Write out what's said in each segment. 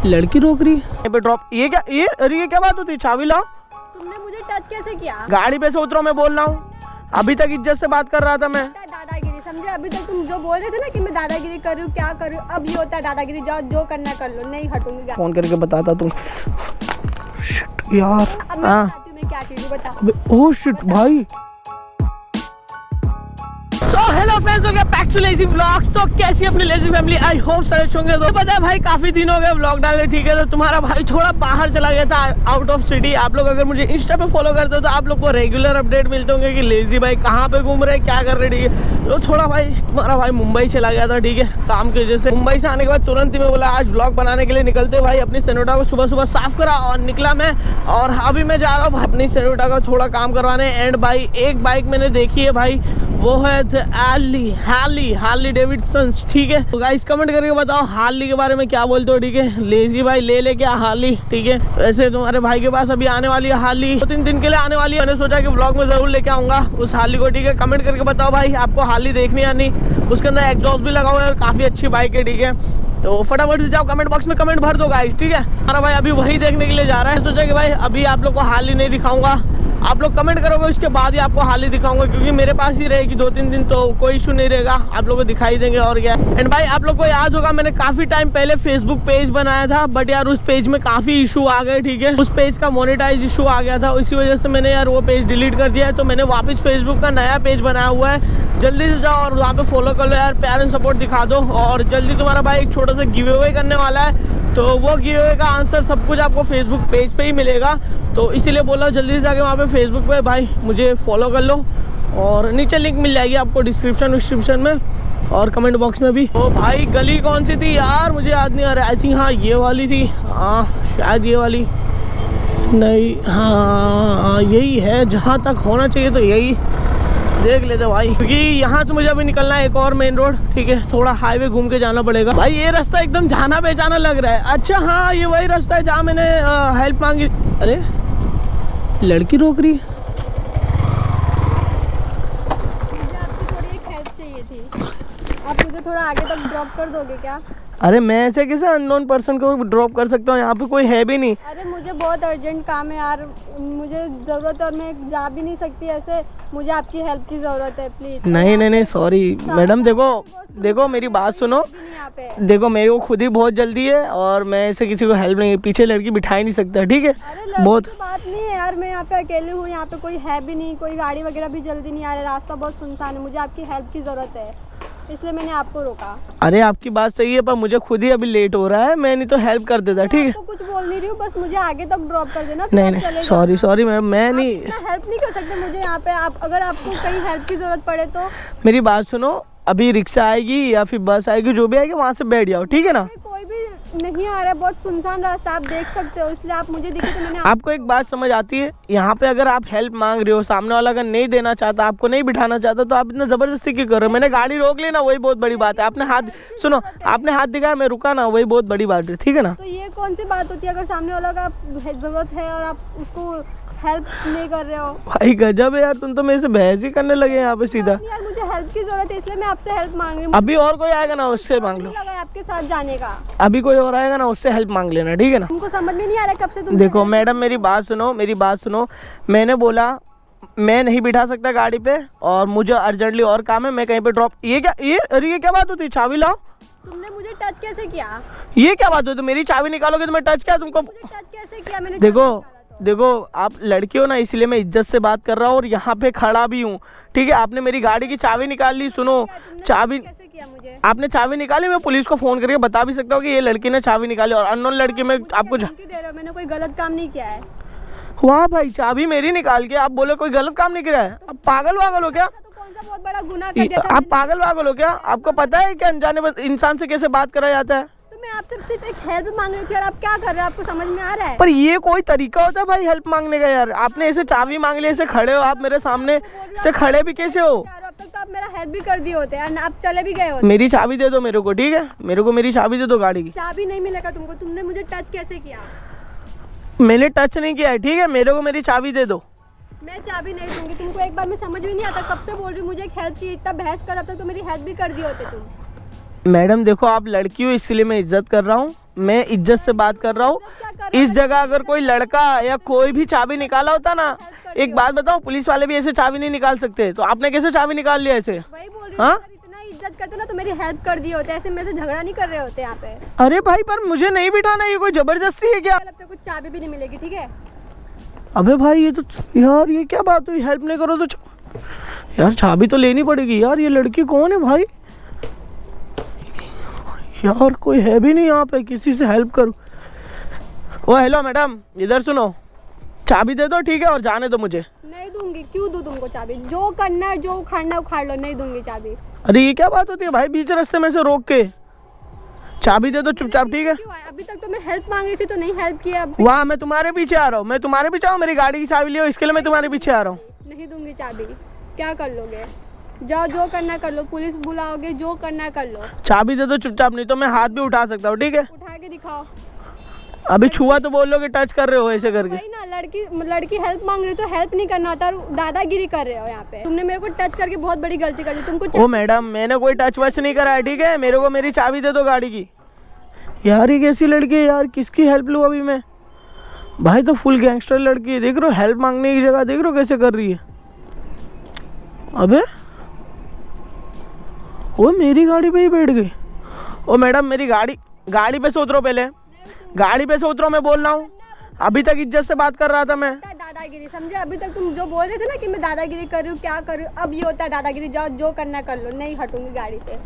लड़की रोक रही है पे ड्रॉप। ये क्या, ये अरे ये क्या बात होती है? चाबी लाओ। तुमने मुझे टच कैसे किया? गाड़ी पे से उतरो, मैं बोल रहा हूँ। अभी तक इज्जत से बात कर रहा था मैं। दादागिरी समझे? अभी तक तुम जो बोल रहे थे ना कि मैं दादागिरी करूँ क्या करूँ, अब ये होता है दादागिरी। जाओ जो करना कर लो, नहीं हटूंगी। फोन करके बताता तुम। शिट यार। अब मैं बताती हूँ मैं क्या चीज़ हूँ, बता। ओह शिट भाई। So hello friends, हो गया बैक टू लेजी व्लॉग्स। तो कैसी अपनी लेजी फैमिली? आई होप सारे होंगे। तो पता है भाई काफी दिन हो गए व्लॉग डाले, ठीक है। तो तुम्हारा भाई थोड़ा बाहर चला गया था, आउट ऑफ सिटी। आप लोग अगर मुझे इंस्टा पे फॉलो करते हो तो आप लोग को रेगुलर अपडेट मिलते होंगे कि लेजी भाई कहाँ पे घूम रहे, क्या कर रहे, ठीक है। तो थोड़ा भाई तुम्हारा भाई मुंबई चला गया था, ठीक है, काम की वजह से। मुंबई से आने के बाद तुरंत ही मैं बोला आज व्लॉग बनाने के लिए निकलते भाई। अपनी सेनोटा को सुबह सुबह साफ करा और निकला मैं। और अभी मैं जा रहा हूँ अपनी सेनोटा का थोड़ा काम करवाने। एंड भाई एक बाइक मैंने देखी है भाई, वो है हार्ली डेविडसन, ठीक है। तो गाइस कमेंट करके बताओ हार्ली के बारे में क्या बोलते हो, ठीक है। लेजी भाई ले क्या हार्ली, ठीक है। वैसे तुम्हारे भाई के पास अभी आने वाली है हार्ली, 2-3 दिन के लिए आने वाली है। मैंने सोचा कि व्लॉग में जरूर लेके आऊंगा उस हार्ली को, ठीक है। कमेंट करके बताओ भाई आपको हार्ली देखनी या नहीं। उसके अंदर एग्जॉस्ट भी लगा हुआ है और काफी अच्छी बाइक है, ठीक है। तो फटाफट से जाओ कमेंट बॉक्स में कमेंट भर दो गाइस, ठीक है। हमारा भाई अभी वही देखने के लिए जा रहा है। सोचा कि भाई अभी आप लोग को हार्ली नहीं दिखाऊंगा, आप लोग कमेंट करोगे उसके बाद ही आपको हार्ली दिखाऊंगा, क्योंकि मेरे पास ही रहेगी 2-3 दिन, तो कोई इशू नहीं रहेगा, आप लोगों को दिखाई देंगे और क्या। एंड भाई आप लोग को याद होगा मैंने काफी टाइम पहले फेसबुक पेज बनाया था, बट यार उस पेज में काफी इशू आ गए, ठीक है। उस पेज का मोनेटाइज इशू आ गया था, इसी वजह से मैंने यार वो पेज डिलीट कर दिया है। तो मैंने वापस फेसबुक का नया पेज बनाया हुआ है, जल्दी से जाओ और वहाँ पे फॉलो कर लो यार, प्यार एंड सपोर्ट दिखा दो। और जल्दी तुम्हारा भाई एक छोटा सा गिव अवे करने वाला है, तो वो गिव अवे का आंसर सब कुछ आपको फेसबुक पेज पे ही मिलेगा। तो इसीलिए बोला जल्दी से जाके वहाँ पे फेसबुक पे भाई मुझे फॉलो कर लो, और नीचे लिंक मिल जाएगी आपको डिस्क्रिप्शन में और कमेंट बॉक्स में भी। तो भाई गली कौन सी थी यार मुझे याद नहीं आ रहा। आई थिंक हाँ ये वाली थी, हाँ शायद ये वाली नहीं, हाँ यही है जहाँ तक होना चाहिए, तो यही देख लेते भाई, क्योंकि यहाँ से मुझे अभी निकलना है एक और मेन रोड, ठीक है। थोड़ा हाईवे घूम के जाना पड़ेगा भाई। ये रास्ता एकदम जाना पहचाना लग रहा है। अच्छा हाँ ये वही रास्ता है जहाँ मैंने हेल्प मांगी। अरे लड़की रोक रही है। मुझे आपकी थोड़ी एक हेल्प चाहिए थी, आप मुझे थोड़ा आगे तक ड्रॉप कर दोगे क्या? अरे मैं ऐसे कैसे अननोन पर्सन को ड्रॉप कर सकता हूँ, यहाँ पे कोई है भी नहीं। अरे मुझे बहुत अर्जेंट काम है यार, मुझे ज़रूरत है और मैं जा भी नहीं सकती ऐसे, मुझे आपकी हेल्प की ज़रूरत है प्लीज़। नहीं सॉरी मैडम, देखो मेरी बात सुनो। देखो मेरे को खुद ही बहुत जल्दी है और मैं ऐसे किसी को हेल्प नहीं, पीछे लड़की बिठा ही नहीं सकता, ठीक है। बहुत बात नहीं है यार, मैं यहाँ पे अकेले हूँ, यहाँ पे कोई है भी नहीं, कोई गाड़ी वगैरह भी जल्दी नहीं आ रही, रास्ता बहुत सुनसान है, मुझे आपकी हेल्प की ज़रूरत है, इसलिए मैंने आपको रोका। अरे आपकी बात सही है, पर मुझे खुद ही अभी लेट हो रहा है, मैं नहीं तो हेल्प कर देता, ठीक है। तो कुछ बोल नहीं रही हूँ, बस मुझे आगे तक ड्रॉप कर देना। नहीं सॉरी मैम, मैं नहीं हेल्प नहीं कर सकते मुझे यहाँ पे। आप अगर आपको कहीं हेल्प की जरूरत पड़े तो मेरी बात सुनो, अभी रिक्शा आएगी या फिर बस आएगी, जो भी आएगी वहाँ से बैठ जाओ, ठीक है ना। कोई भी नहीं आ रहा है, बहुत सुनसान रास्ता आप देख सकते हो, इसलिए आप मुझे दिखे तो मैंने आपको एक बात समझ आती है, यहाँ पे अगर आप हेल्प मांग रहे हो, सामने वाला अगर नहीं देना चाहता, आपको नहीं बिठाना चाहता, तो आप इतना जबरदस्ती क्यों कर रहे हो? मैंने गाड़ी रोक ली ना, वही बहुत बड़ी बात है। आपने हाथ दिखाया, मैं रुका ना, वही बहुत बड़ी बात है, ठीक है ना। तो ये कौन सी बात होती है अगर सामने वाला का जरूरत है और आप उसको हेल्प नहीं कर रहे हो? भाई गजब है यार, तुम तो मेरे से बहस ही करने लगे यहाँ पे सीधा। यार मुझे हेल्प की जरूरत है, इसलिए मैं आपसे हेल्प मांग रही हूँ। अभी और कोई आएगा ना, उससे मांग लो। आपके साथ जाने का अभी कोई और आएगा ना, उससे हेल्प मांग लेना, ठीक है ना। तुमको समझ में नहीं आ रहा कब से तुम। देखो मैडम मेरी बात सुनो, मैंने बोला मैं नहीं बिठा सकता गाड़ी पे और मुझे अर्जेंटली और काम है, मैं कहीं पे ड्रॉप। ये क्या बात होती है? चाबी लाओ। तुमने मुझे टच कैसे किया? ये क्या बात होती है? मेरी चाबी निकालोगे तो मैं टच क्या तुमको? मुझे टच कैसे किया मैंने? देखो आप लड़की हो ना, इसलिए मैं इज्जत से बात कर रहा हूँ और यहाँ पे खड़ा भी हूँ, ठीक है। आपने मेरी गाड़ी की चाबी निकाल ली। सुनो, चाबी कैसे किया मुझे? आपने चाबी निकाली, मैं पुलिस को फोन करके बता भी सकता हूँ कि ये लड़की ने चाबी निकाली, और अननोन लड़की में आपको दे रहे हो, मैंने कोई गलत काम नहीं किया है। वाह भाई, चाबी मेरी निकाल के आप बोले कोई गलत काम नहीं किया है? आप पागल वागल हो क्या? तो कौन सा बहुत बड़ा गुनाह कर दिया था? आप पागल वागल हो क्या? आपको पता है कि अनजाने इंसान से कैसे बात करा जाता है? तो मैं आपसे सिर्फ एक हेल्प मांग रही थी और आप क्या कर रहे हो? आपको समझ में आ रहा है? पर ये कोई तरीका होता है भाई हेल्प मांगने का? यार आपने ऐसे चाबी मांग ली, ऐसे खड़े हो आप मेरे सामने, ऐसे खड़े भी कैसे हो? अब तक तो आप मेरा हेल्प भी कर दिए होते हैं, आप चले भी गए होते। मेरी चाबी दे दो मेरे को, ठीक है। मेरे को मेरी चाबी दे दो गाड़ी की। चाबी नहीं मिलेगा तुमको, तुमने मुझे टच कैसे किया? मैंने टच नहीं किया है, ठीक है। मेरे को मेरी चाबी दे दो। मैं चाबी नहीं दूंगी तुमको, एक बार में समझ में नहीं आता, कब से बोल रही हूँ मुझे एक हेल्प चाहिए, इतना बहस कर, अब तक तो मेरी हेल्प भी कर दी होते तुम। मैडम देखो आप लड़की हो, इसलिए मैं इज्जत कर रहा हूँ, मैं इज्जत से बात कर रहा हूँ। इस जगह अगर कोई लड़का या कोई भी चाबी निकाला होता ना, एक बात बताओ, पुलिस वाले भी ऐसे चाबी नहीं निकाल सकते, तो आपने कैसे चाबी निकाल लिया ऐसे? वही बोल रही हाँ? हूँ, इतना इज्जत करते ना तो मेरी हेल्प कर दिए होते, ऐसे मेरे से झगड़ा नहीं कर रहे होते यहाँ पे। अरे भाई पर मुझे नहीं बिठाना, ये कोई जबरदस्ती है क्या? अब तक कुछ चाबी भी नहीं मिलेगी, ठीक है? अबे भाई ये तो यार ये क्या बात हुई, हेल्प नहीं करो तो यार चाबी तो लेनी पड़ेगी यार। ये लड़की कौन है भाई? यार कोई है भी नहीं यहाँ पे, किसी से हेल्प करो। ओ हेलो मैडम, इधर सुनो, चाबी दे दो ठीक है, और जाने दो मुझे। नहीं दूंगी, क्यों दूं तुमको चाबी? जो करना है, जो उखाड़ना है उखाड़ लो, नहीं दूंगी चाबी। अरे ये क्या बात होती है भाई, बीच रास्ते में से रोक के? चाबी दे दो चुपचाप, ठीक है? क्यों आए? अभी तक तो मैं हेल्प मांग रही थी तो नहीं हेल्प किया। अब वाह, मैं तुम्हारे पीछे आ रहा हूँ, मैं तुम्हारे पीछे आऊँ, मेरी गाड़ी की चाबी लियो, इसके लिए मैं तुम्हारे पीछे आ रहा हूँ। नहीं दूंगी चाबी, क्या कर लोगे? जाओ, जो करना कर लो, पुलिस बुलाओगे, जो करना कर लो। चाबी दे दो चुपचाप, नहीं तो मैं हाथ भी उठा सकता हूँ, ठीक है? उठा के दिखाओ। अभी छुआ तो बोल लो कि टच कर रहे हो ऐसे करके। वही ना, लड़की हेल्प मांग रही तो हेल्प नहीं करना होता, दादागिरी कर रहे हो यहाँ पे। तुमने मेरे को टच करके बहुत बड़ी गलती कर दी। तुमको ओ मैडम, मैंने कोई टच वच नहीं करा है, ठीक है? मेरे को मेरी चाबी दे दो गाड़ी की। यार ये कैसी लड़की है यार, किसकी हेल्प लूँ अभी मैं? भाई तो फुल गैंगस्टर लड़की है, देख रहे हो हेल्प मांगने की जगह देख रहे हो कैसे कर रही है। अबे वो मेरी गाड़ी पे ही बैठ गई। ओ मैडम, मेरी गाड़ी पे से उतरो, पहले गाड़ी पे से उतरो, मैं बोल रहा हूँ। अभी तक इज्जत से बात कर रहा था मैं। दादागिरी समझे? अभी तक तुम जो बोल रहे थे ना कि मैं दादागिरी कर रही हूँ, क्या कर रही हूँ, अब ये होता है दादागिरी। जाओ, जो करना कर लो, नहीं हटूंगी गाड़ी से।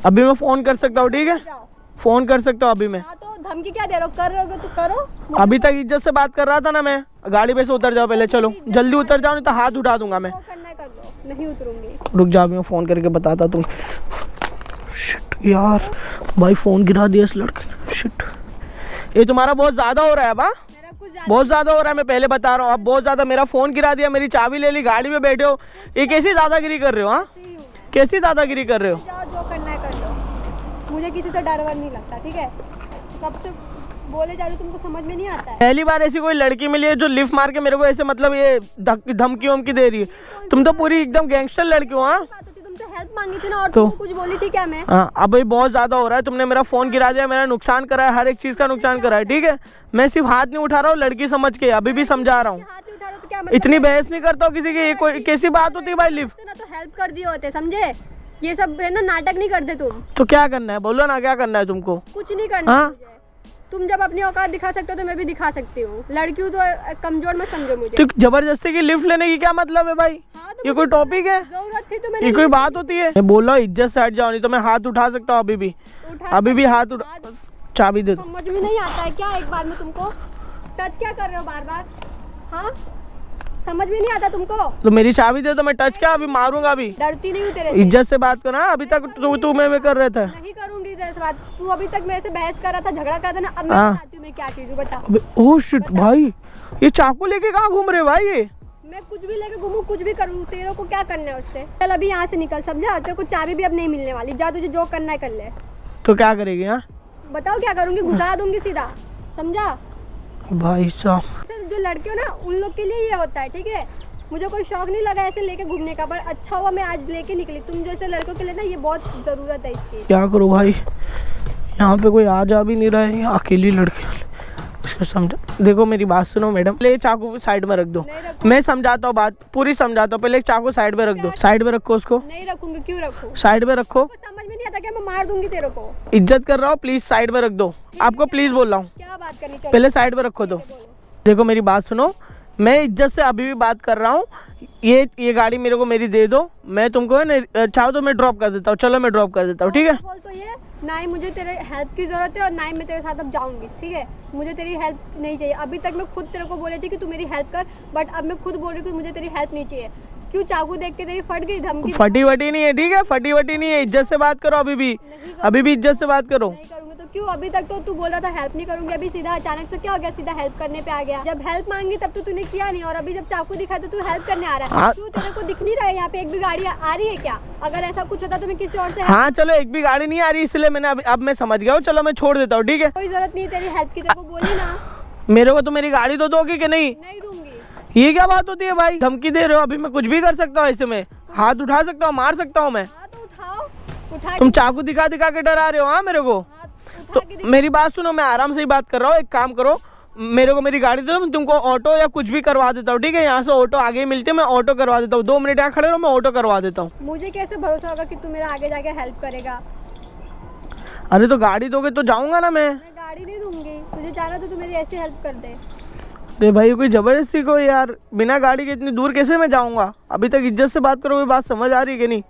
अभी मैं फोन कर सकता हूँ, ठीक है? जाओ। फोन कर सकता हूँ अभी मैं। हाँ तो धमकी क्या दे रहे हो? कर रहे हो तो करो। अभी तक इज्जत से बात कर रहा था ना मैं। गाड़ी पे से उतर जाओ पहले, चलो जल्दी उतर जाओ, नहीं तो हाथ उठा दूंगा मैं। जो करना है कर लो, नहीं उतरूंगी। रुक जाओ, मैं फोन करके बताता तुम। शिट यार, भाई फोन गिरा दिया इस लड़के ने। शिट, ये तुम्हारा बहुत ज्यादा हो रहा है बा, मेरा कुछ ज्यादा बहुत ज्यादा हो रहा है, मैं पहले बता रहा हूँ। अब बहुत ज्यादा, मेरा फोन गिरा दिया, मेरी चाबी ले ली, गाड़ी में बैठे हो, ये कैसी दादागिरी कर रहे हो? हाँ, ही हूँ मैं। कैसी दादागिरी कर रहे हो? जाओ, जो करना है कर लो, मुझे किसी से डर वर नहीं लगता, ठीक है? कब से बोले जा रही हूँ, तुमको समझ में नहीं आता है? पहली बार ऐसी कोई लड़की मिली है जो लिफ्ट मार के मेरे को ऐसे मतलब ये धमकी वमकी दे रही है। तुम तो पूरी एकदम गैंगस्टर लड़की हो। हाँ, बात होती, तुमसे हेल्प मांगी थी ना, और तो तुमको कुछ बोली थी क्या मैं? हाँ, अब भाई बहुत ज्यादा हो रहा है, तुमने मेरा फोन गिरा दिया, मेरा नुकसान करा है, हर एक चीज का नुकसान करा है, ठीक है? मैं सिर्फ हाथ नहीं उठा रहा हूँ, लड़की समझ के अभी भी समझा रहा हूँ। हाथ नहीं उठा रहे तो क्या मतलब? इतनी बहस नहीं करता हूँ किसी की, ये कोई कैसी बात होती है भाई? लिफ्ट ना तो हेल्प कर दिए होते, समझे? ये सब है ना, नाटक नहीं करते तुम। तो क्या करना है, बोलो ना, क्या करना है तुमको? कुछ नहीं करना हाँ? मुझे। तुम जब अपनी औकात दिखा सकते हो तो मैं भी दिखा सकती हूँ। लड़की हूँ तो कमजोर मत समझो मुझे। तो जबरदस्ती की लिफ्ट लेने की क्या मतलब है भाई? हाँ, तो ये कोई टॉपिक है? जरूरत थी तो ये मैंने कोई बात होती है? मैं बोल रहा हूँ इज्जत से हट जाओ, नहीं तो मैं हाथ उठा सकता हूँ अभी भी। अभी भी हाथ उठा। चाबी दे दो। समझ में नहीं आता है क्या एक बार में तुमको? टच क्या कर रहे हो बार बार? हाँ, समझ में नहीं आता तुमको? तो मेरी चाबी दे दो, मैं टच क्या अभी मारूंगा अभी? डरती नहीं हूँ तेरे से। इज्जत से बात करो। अभी तक तू मैं कर रहे थे। नहीं करूंगी तेरे से बात। तू अभी तक मेरे से बहस कर रहा था, झगड़ा कर रहा था ना। अब मैं हाँ। बताती हूँ मैं क्या चीज हूँ, बता। अबे ओह शिट भाई, ये चाकू लेके कहाँ घूम रहे हो भाई? ये मैं कुछ भी लेके घूमूं, कुछ भी करूँ, तेरे को क्या करना है उससे? चल अभी यहाँ से निकल, समझा? तेरे को चाबी भी अब नहीं मिलने वाली। जा, तुझे जो करना है कर ले। तो क्या करेगी? हाँ बताओ क्या करूँगी? घुसा दूंगी सीधा, समझा? भाई साहब, जो लड़के हो ना, उन लोग के लिए ये होता है, ठीक है? मुझे कोई शौक नहीं लगा ऐसे लेके घूमने का, पर अच्छा हुआ मैं आज लेके निकली। तुम जैसे लड़कों के लिए ना ये बहुत ज़रूरत है इसकी। क्या करूँ भाई, यहाँ पे कोई आ जा भी नहीं रहा है, अकेली लड़की। इसको समझा, देखो मेरी बात सुनो मैडम, ले चाकू साइड में रख दो। मैं समझाता हूँ, बात पूरी समझाता हूँ, पहले चाकू साइड में रख दो। साइड में रखो उसको। नहीं रखूंगी, क्यों रखूँ? साइड में रखो। समझ में नहीं आता क्या? मैं मार दूंगी तेरे को। इज्जत कर रहा हूँ, प्लीज साइड में रख दो। आपको प्लीज बोल रहा हूँ, क्या बात करनी चाहिए? पहले साइड में रखो दो। देखो मेरी बात सुनो, मैं इज्जत से अभी भी बात कर रहा हूँ। ये गाड़ी मेरे को मेरी दे दो, मैं तुमको है ना, चाहो तो मैं ड्रॉप कर देता हूँ। चलो मैं ड्रॉप कर देता हूँ, ठीक है? बोल तो ये, ना ही मुझे तेरे हेल्प की ज़रूरत है और ना ही मैं तेरे साथ अब जाऊंगी, ठीक है? मुझे तेरी हेल्प नहीं चाहिए। अभी तक मैं खुद तेरे को बोली थी कि तू मेरी हेल्प कर, बट अब मैं खुद बोल रही हूँ कि मुझे तेरी हेल्प नहीं चाहिए। क्यों? चाकू देख के तेरी फट गई धमकी? फटी वटी नहीं है, ठीक है? फटी वटी नहीं है, इज्जत से बात करो अभी भी, अभी भी इज्जत से बात करो। नहीं करूंगी तो क्यों? अभी तक तो तू बोल रहा था हेल्प नहीं करूंगी, अभी सीधा अचानक से क्या हो गया? सीधा हेल्प करने पे आ गया। जब हेल्प मांगी तब तो तूने किया नहीं, और अभी जब चाकू दिखाया तो तू हेल्प करने आ रहा है। हाँ। क्यों? तेरे को दिख नहीं रहा है यहाँ पे एक भी गाड़ी आ रही है क्या? अगर ऐसा कुछ होता तो मैं किसी और से हाँ चलो, एक भी गाड़ी नहीं आ रही, इसलिए मैंने अब मैं समझ गया हूँ। चलो मैं छोड़ देता हूँ, ठीक है? कोई जरूरत नहीं तेरी हेल्प की, तेरे को बोली ना। मेरे को तो मेरी गाड़ी तो दोगी कि नहीं? नहीं दूंगी। ये क्या बात होती है भाई? धमकी दे रहे हो? अभी मैं कुछ भी कर सकता हूँ, ऐसे में हाथ उठा सकता हूँ, मार सकता हूँ मैं। हाँ तो उठाओ, उठा तुम चाकू दिखा दिखा के डरा रहे हो। हाँ मेरे को तो मेरी बात सुनो, मैं आराम से ही बात कर रहा हूँ। एक काम करो, मेरे को मेरी गाड़ी दो, मैं तुमको ऑटो या कुछ भी करवा देता हूँ, ठीक है? यहाँ से ऑटो आगे ही मिलते हैं, मैं ऑटो करवा देता हूँ। 2 मिनट यहाँ खड़े रहो, मैं ऑटो करवा देता हूँ। मुझे कैसे भरोसा होगा कि तू मेरा आगे जाके हेल्प करेगा? अरे तो गाड़ी दोगे तो जाऊँगा ना मैं। गाड़ी नहीं दूंगी, तुझे जाना तो तू मेरी ऐसे हेल्प कर दे। अरे भाई कोई ज़बरदस्ती को यार, बिना गाड़ी के इतनी दूर कैसे मैं जाऊँगा? अभी तक इज्जत से बात करोगे, बात समझ आ रही है कि नहीं?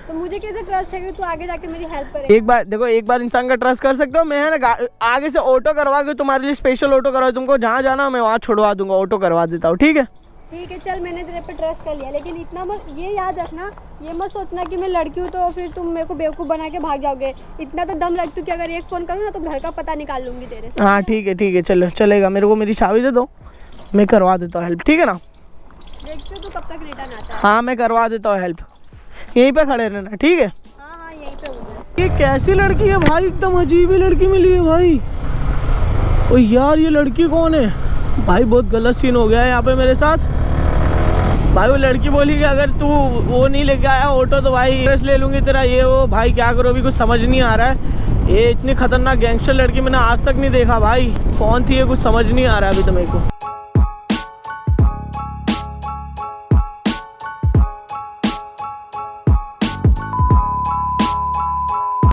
तो मुझे कैसे ट्रस्ट है कि तू आगे जाके मेरी हेल्प करेगा? एक बार देखो, एक बार इंसान का ट्रस्ट कर सकते हो। मैं है ना आगे से ऑटो करवा के तुम्हारे लिए स्पेशल ऑटो करवा, तुमको जहाँ जाना मैं वहाँ छोड़वा दूंगा, ऑटो करवा देता हूँ, ठीक है? ठीक है चल, मैंने तेरे पे ट्रस्ट कर लिया, लेकिन इतना मत ये याद रखना, ये मत सोचना कि मैं लड़की हूँ तो फिर तुम मेरे को बेवकूफ़ बना के भाग जाओगे। इतना तो दम रख तू कि अगर एक फ़ोन करूँ ना तो घर का पता निकाल लूँगी तेरे से। हाँ ठीक है चलो, चलेगा। मेरे को मेरी चाबी दे दो, मैं करवा देता हूँ हेल्प, ठीक है ना? देखते हो तू कब तक रिटर्न आता है। हाँ मैं करवा देता हूँ हेल्प, यहीं पे खड़े रहना, ठीक है? हाँ यहीं पे हूँ। ये कैसी लड़की है भाई? एकदम अजीब ही लड़की मिली है भाई। ओ यार ये लड़की कौन है भाई? बहुत गलत सीन हो गया है यहाँ पे मेरे साथ भाई। वो लड़की बोली कि अगर तू वो नहीं लेके आया ऑटो तो भाई एड्रेस ले लूँगी तेरा, ये वो। भाई क्या करो, अभी कुछ समझ नहीं आ रहा है। ये इतनी खतरनाक गैंगस्टर लड़की मैंने आज तक नहीं देखा भाई। कौन थी ये, कुछ समझ नहीं आ रहा है अभी तो मेरे को।